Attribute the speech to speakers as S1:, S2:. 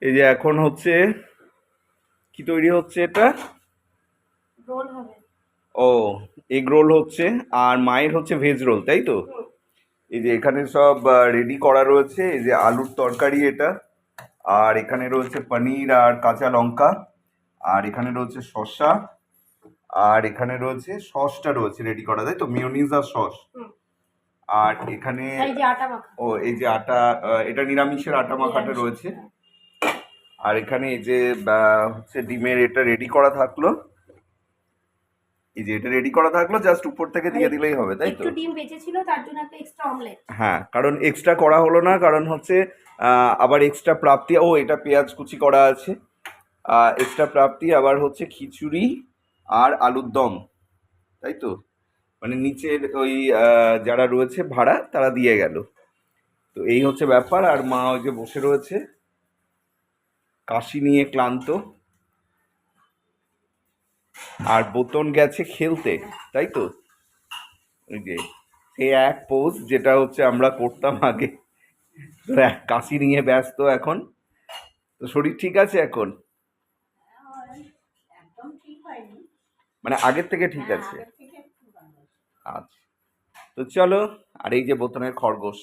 S1: এই যে এখন হচ্ছে কি তৈরি হচ্ছে এটা?
S2: রোল হবে।
S1: ও, এগ রোল হচ্ছে। আর মায়ের হচ্ছে ভেজ রোল, তাই তো? এই যে এখানে সব রেডি করা রয়েছে। এই যে আলুর তরকারি এটা, আর এখানে রয়েছে পনির আর কাঁচা লঙ্কা, আর এখানে রয়েছে শসা, আর এখানে রয়েছে সসটা রয়েছে রেডি করা, তাই তো? মিওনিজ আর সস। আর এখানে
S2: এই যে আটা মাখা।
S1: ও, এই যে আটা, এটা নিরামিষের আটা মাখাটা রয়েছে। আর এখানে এই যে হচ্ছে ডিমের এটা রেডি করা থাকলো। এই যে এটা রেডি করা থাকলো, জাস্ট উপর থেকে দিয়ে দিলেই হবে, তাই তো?
S2: একটু ডিম বেঁচে ছিল, তার জন্য একটা এক্সট্রা অমলেট।
S1: হ্যাঁ, কারণ এক্সট্রা করা হলো না, কারণ হচ্ছে আবার এক্সট্রা প্রাপ্তি। ও, এটা পেঁয়াজ কুচি করা আছে। এক্সট্রা প্রাপ্তি আবার হচ্ছে খিচুড়ি আর আলুর দম, তাই তো? মানে নিচের ওই যারা রয়েছে ভাড়া তারা দিয়ে গেল। তো এই হচ্ছে ব্যাপার। আর মা ওই যে বসে রয়েছে কাশি নিয়ে ক্লান্ত, আর বোতন গেছে খেলতে, তাই তো? ওই যে সেই এক পোজ যেটা হচ্ছে আমরা করতাম আগে। তো কাশি নিয়ে ব্যস্ত এখন। তো শরীর ঠিক আছে এখন?
S2: একদম ঠিক হয়নি,
S1: মানে আগের থেকে ঠিক আছে?
S2: আগের থেকে একটু ভালো।
S1: আচ্ছা, তো চলো। আর এই যে বোতনের খরগোশ।